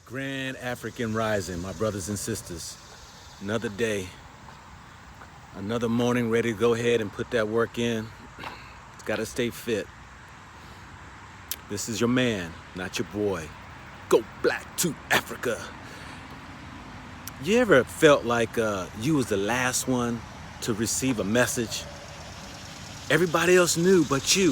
Grand African Rising, my brothers and sisters. Another day, another morning ready to go ahead and put that work in. It's got to stay fit. This is your man, not your boy. Go black to Africa. You ever felt like you was the last one to receive a message? Everybody else knew but you.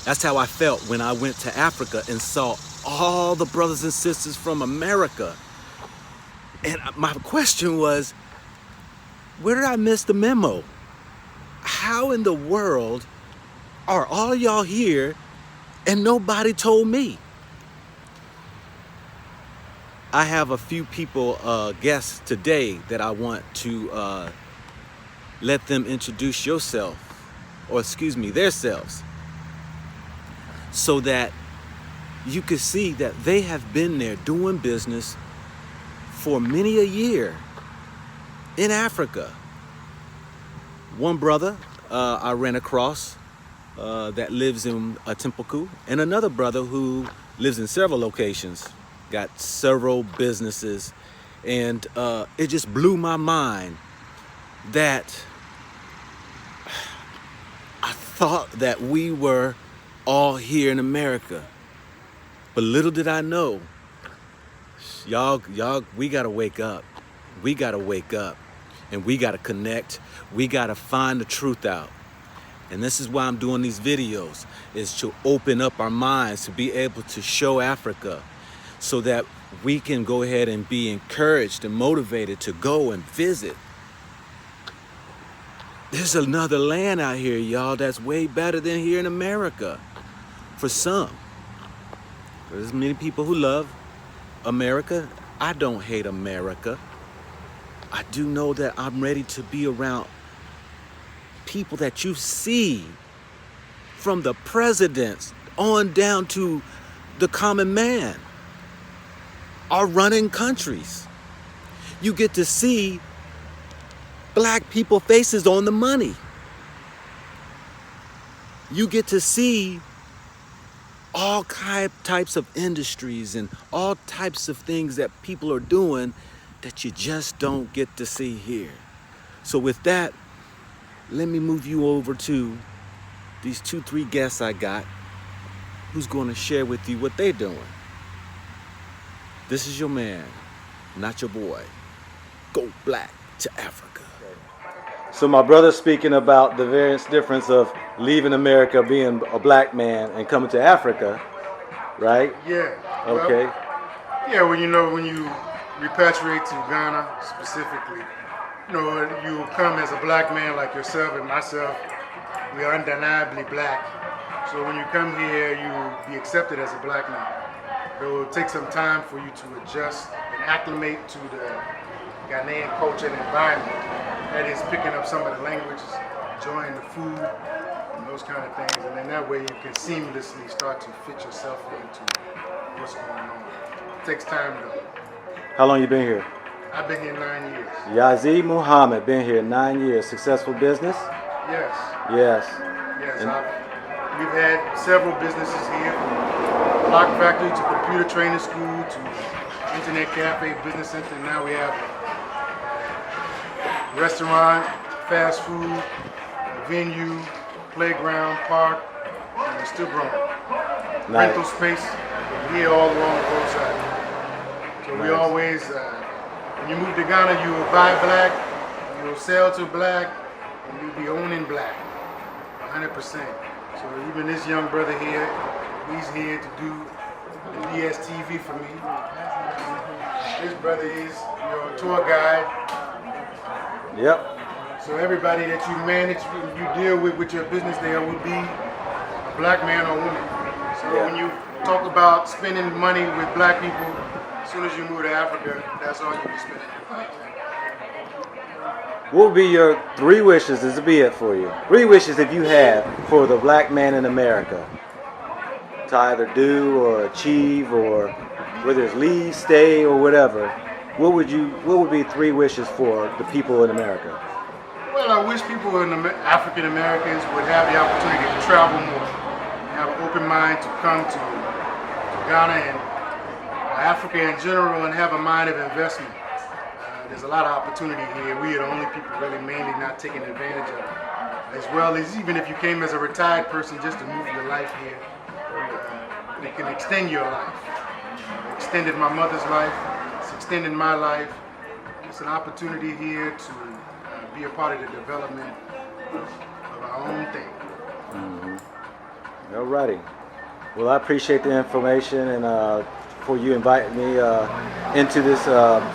That's how I felt when I went to Africa and saw all the brothers and sisters from America. And my question was, where did I miss the memo? How in the world are all of y'all here and nobody told me? I have a few people, guests today that I want to let them introduce themselves, so that you can see that they have been there doing business for many a year in Africa. One brother I ran across that lives in Timbuktu, and another brother who lives in several locations, got several businesses, and it just blew my mind that I thought that we were all here in America. But little did I know, y'all, we gotta wake up. We gotta wake up, and we gotta connect. We gotta find the truth out. And this is why I'm doing these videos, is to open up our minds, to be able to show Africa, so that we can go ahead and be encouraged and motivated to go and visit. There's another land out here, y'all, that's way better than here in America. For some. There's many people who love America. I don't hate America. I do know that I'm ready to be around people that you see, from the presidents on down to the common man, are running countries. You get to see black people faces on the money. You get to see all types of industries and all types of things that people are doing that you just don't get to see here. So with that, let me move you over to these 2-3 guests I got, who's going to share with you what they're doing. This is your man, not your boy. Go black to Africa. So my brother's speaking about the various difference of leaving America, being a black man, and coming to Africa, right? Yeah. Okay. Well, when you repatriate to Ghana specifically, you come as a black man like yourself and myself. We are undeniably black. So when you come here, you be accepted as a black man. It will take some time for you to adjust and acclimate to the Ghanaian culture and environment. That is picking up some of the languages, enjoying the food, and those kind of things. And then that way you can seamlessly start to fit yourself into what's going on. It takes time though. How long you been here? I've been here 9 years. Yazid Muhammad, been here 9 years. Successful business? Yes. Yes. Yes. We've had several businesses here, from block factory to computer training school to internet cafe, business center. Now we have restaurant, fast food, venue, playground, park, and we're still growing. Nice. Rental space here all along both sides. So we always, when you move to Ghana, you will buy black, you will sell to black, and you'll be owning black, 100%. So even this young brother here, he's here to do the DSTV for me. This brother is your tour guide. Yep. So everybody that you manage, you deal with your business there would be a black man or woman. So when you talk about spending money with black people, as soon as you move to Africa, that's all you be spending. What would be your 3 wishes? This will be it for you. 3 wishes if you have for the black man in America to either do or achieve, or whether it's leave, stay, or whatever. What would be 3 wishes for the people in America? Well, I wish people African Americans would have the opportunity to travel more, have an open mind to come to Ghana and Africa in general and have a mind of investment. There's a lot of opportunity here. We are the only people really mainly not taking advantage of it. As well as even if you came as a retired person just to move your life here, it can extend your life. It extended my mother's life. It's extending my life. It's an opportunity here to be a part of the development of our own thing. Mm-hmm. All righty. Well, I appreciate the information and for you inviting me into this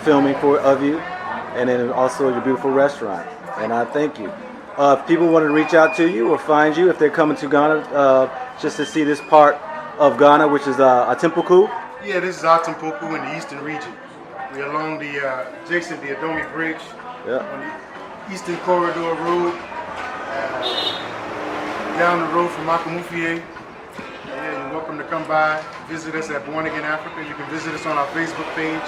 filming of you, and then also your beautiful restaurant. And I thank you. If people want to reach out to you or find you, if they're coming to Ghana just to see this part of Ghana, which is Atimpoku. Yeah, this is Atimpoku in the eastern region. We're along the adjacent the Adomi Bridge, on the Eastern Corridor Road, down the road from Makamufie. Yeah, you're welcome to come by, visit us at Born Again Africa. You can visit us on our Facebook page,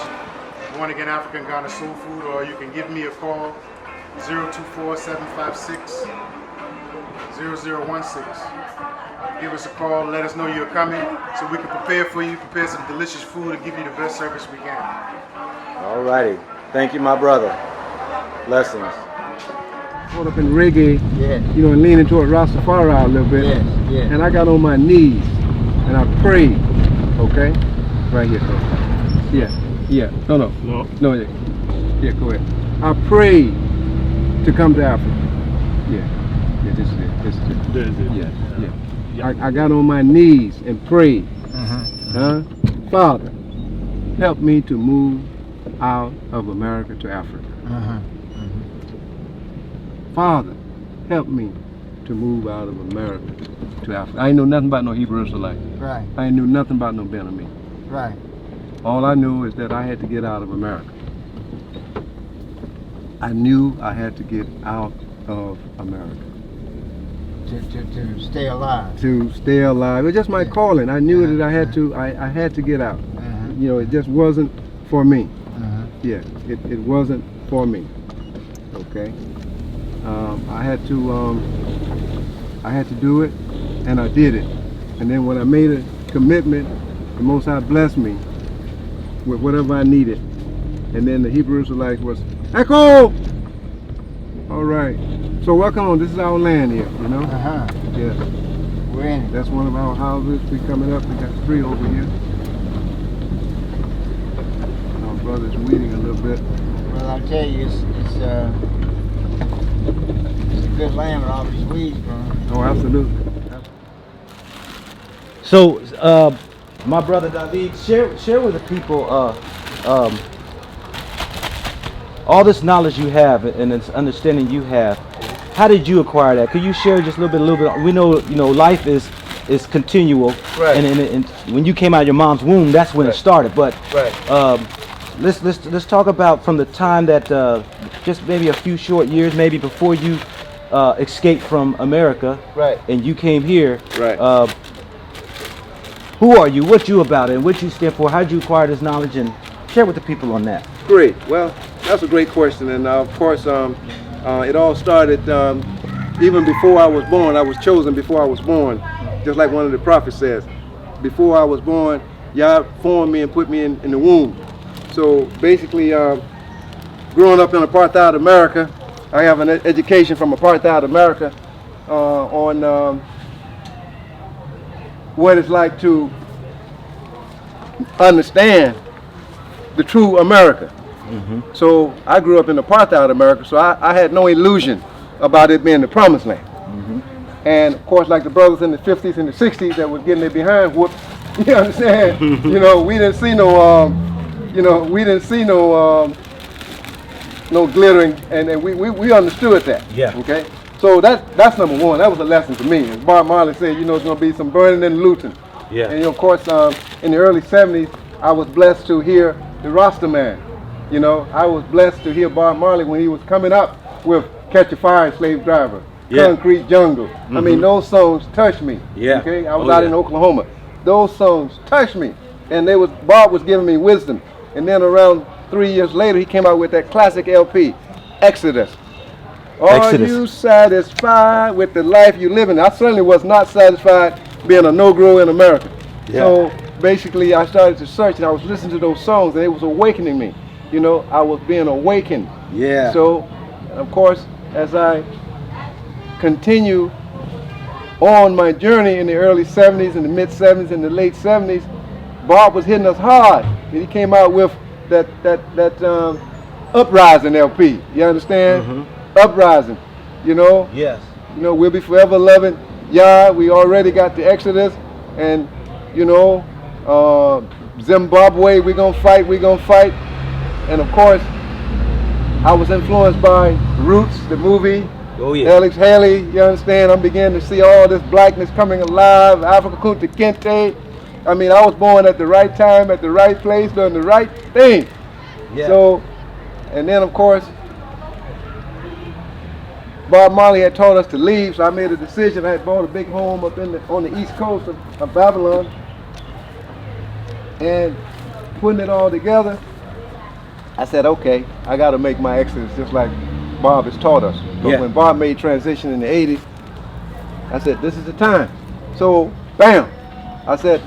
Born Again African Ghana Soul Food, or you can give me a call, 024-756-0016. Give us a call, let us know you're coming so we can prepare for you, prepare some delicious food and give you the best service we can. All righty. Thank you, my brother. Blessings. Caught up in reggae, you know, and leaning toward Rastafari a little bit. And I got on my knees and I prayed, okay? Right here, No, yeah, go ahead. I prayed to come to Africa. This is it. I got on my knees and prayed. Father, help me to move out of America to Africa. Father, help me to move out of America to Africa. I ain't know nothing about no Hebrew Israelite. Right. I ain't knew nothing about no Benjamin. Right. All I knew is that I had to get out of America. I knew I had to get out of America. To stay alive. To stay alive. It was just my calling. I knew that I had to. I had to get out. You know, it just wasn't for me. It wasn't for me. Okay. I had to do it, and I did it. And then when I made a commitment, the Most High blessed me with whatever I needed. And then the Hebrew Israelites was, Echo! All right. So welcome on. This is our land here, you know? Yeah. We're in it. That's one of our houses. We coming up. We got 3 over here. Our brother's weeding a little bit. Well, I'll tell you, it's a good land with all these weeds growing. Oh, absolutely. So, my brother David, share with the people all this knowledge you have and this understanding you have. How did you acquire that? Could you share just a little bit? We know, life is continual, right? And when you came out of your mom's womb, that's when it started. But let's talk about from the time that just maybe a few short years, maybe before you escaped from America, right? And you came here, right? Who are you? What you about, and what you stand for? How did you acquire this knowledge? And share with the people on that. Great. Well, that's a great question, and of course, it all started even before I was born. I was chosen before I was born, just like one of the prophets says. Before I was born, Yah formed me and put me in the womb. So basically, growing up in apartheid America, I have an education from apartheid America on what it's like to understand the true America. So I grew up in apartheid America, so I had no illusion about it being the promised land. And of course, like the brothers in the 50s and the 60s that was getting their behind whooped, you understand? We didn't see no, no glittering, and we understood that. Okay. So that's number one. That was a lesson to me. As Bob Marley said, it's going to be some burning and looting. And of course, in the early 70s, I was blessed to hear the Rasta Man. I was blessed to hear Bob Marley when he was coming up with Catch a Fire, Slave Driver, Concrete Jungle. I mean, those songs touched me. Okay, I was out in Oklahoma. Those songs touched me, and Bob was giving me wisdom. And then around 3 years later, he came out with that classic LP, Exodus. Are you satisfied with the life you live in? I certainly was not satisfied being a Negro in America. So basically I started to search, and I was listening to those songs, and it was awakening me. You know, I was being awakened. Yeah. So, of course, as I continue on my journey in the early 70s, in the mid 70s, in the late 70s, Bob was hitting us hard. He came out with that Uprising LP. You understand? Mm-hmm. Uprising. You know. Yes. You know, we'll be forever loving Yah. We already got the Exodus, and you know, Zimbabwe. We're gonna fight. And of course, I was influenced by Roots, the movie. Oh yeah. Alex Haley, you understand? I'm beginning to see all this blackness coming alive. Africa Kunta Kinte. I mean, I was born at the right time, at the right place, doing the right thing. Yeah. So, and then of course, Bob Marley had told us to leave, so I made a decision. I had bought a big home up on the east coast of Babylon, and putting it all together, I said, okay, I got to make my exodus just like Bob has taught us. But Yeah. when Bob made transition in the 80s, I said, this is the time. So, bam, I said,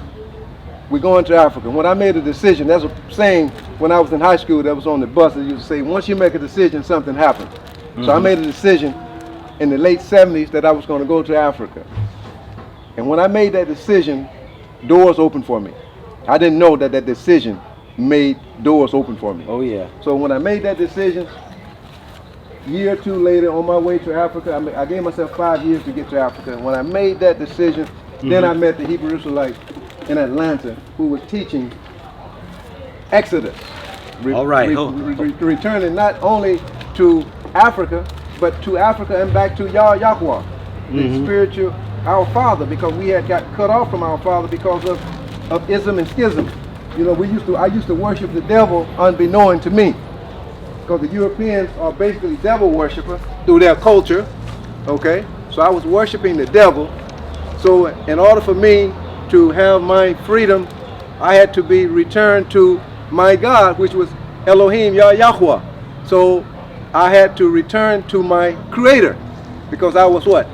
we're going to Africa. When I made a decision, that's a saying when I was in high school that was on the bus, they used to say, once you make a decision, something happens. Mm-hmm. So I made a decision in the late 70s that I was going to go to Africa. And when I made that decision, doors opened for me. I didn't know that that decision made doors open for me. Oh yeah. So when I made that decision, a year or two later, on my way to Africa, I gave myself 5 years to get to Africa. And when I made that decision, then I met the Hebrew Israelite in Atlanta who was teaching Exodus. All right. Returning not only to Africa, but to Africa and back to Yahweh, the spiritual, our Father, because we had got cut off from our Father because of ism and schism. You know, I used to worship the devil unbeknown to me, because the Europeans are basically devil worshippers through their culture. Okay, so I was worshiping the devil. So in order for me to have my freedom, I had to be returned to my God, which was Elohim, Yahweh. So I had to return to my Creator, because I was what?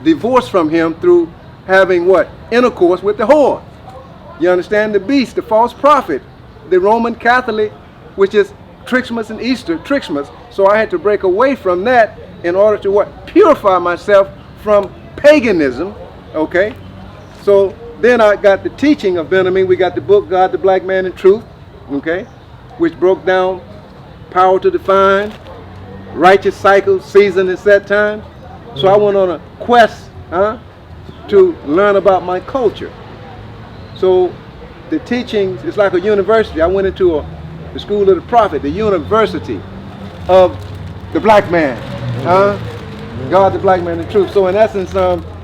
Divorced from Him through having what? Intercourse with the whore. You understand? The beast, the false prophet, the Roman Catholic, which is Trixmas and Easter, Trixmas. So I had to break away from that in order to what? Purify myself from paganism. Okay? So then I got the teaching of Benjamin. We got the book, God, the Black Man and Truth, okay? Which broke down power to define, righteous cycles, season and set time. So I went on a quest to learn about my culture. So the teachings, it's like a university. I went into the school of the prophet, the university of the black man. God, the Black Man and Truth. So in essence,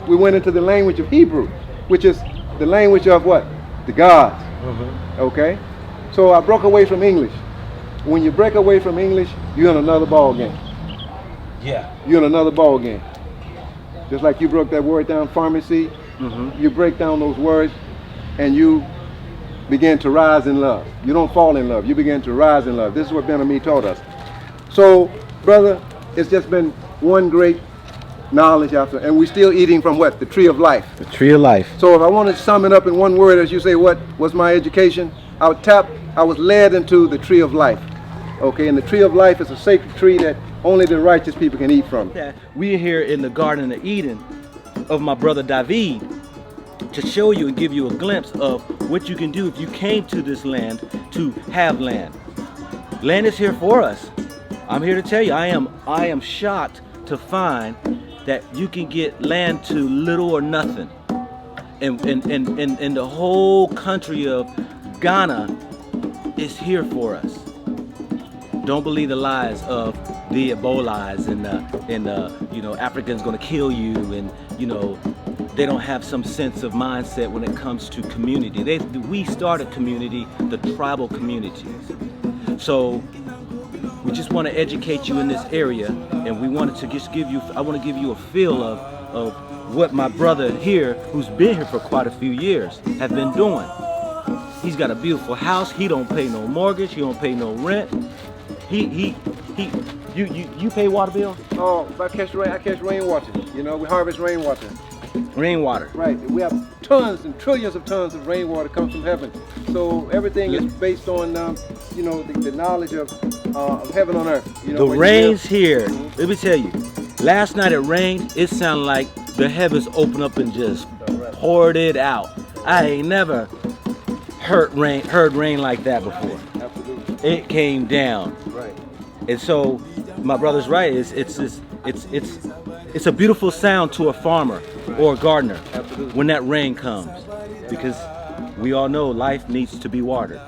we went into the language of Hebrew, which is the language of what? The gods. Okay? So I broke away from English. When you break away from English, you're in another ball game. Yeah. You're in another ball game. Just like you broke that word down, pharmacy, you break down those words and you begin to rise in love. You don't fall in love, you begin to rise in love. This is what Ben-Ami taught us. So, brother, it's just been one great knowledge after, and we're still eating from what? The tree of life. The tree of life. So if I want to sum it up in one word, as you say, what was my education? I was led into the tree of life. Okay, and the tree of life is a sacred tree that only the righteous people can eat from. We're here in the Garden of Eden of my brother David to show you and give you a glimpse of what you can do if you came to this land to have land. Land is here for us. I'm here to tell you, I am shocked to find that you can get land to little or nothing. And the whole country of Ghana is here for us. Don't believe the lies of the Ebolas and you know, Africans gonna kill you, and you know, they don't have some sense of mindset when it comes to community. We started community, the tribal communities. So we just want to educate you in this area, and we wanted to just give you, I want to give you a feel of what my brother here, who's been here for quite a few years, have been doing. He's got a beautiful house. He don't pay no mortgage. He don't pay no rent. You pay water bill? Oh, I catch rainwater. You know, we harvest rainwater. Rainwater. Right. We have tons and trillions of tons of rainwater comes from heaven. So everything is based on, you know, the knowledge of heaven on earth. You know, the rain's here. Let me tell you, last night it rained. It sounded like the heavens opened up and just poured it out. I ain't never heard rain like that before. Absolutely. It came down. Right. And so my brother's right. It's a beautiful sound to a farmer or a gardener when that rain comes, because we all know life needs to be watered.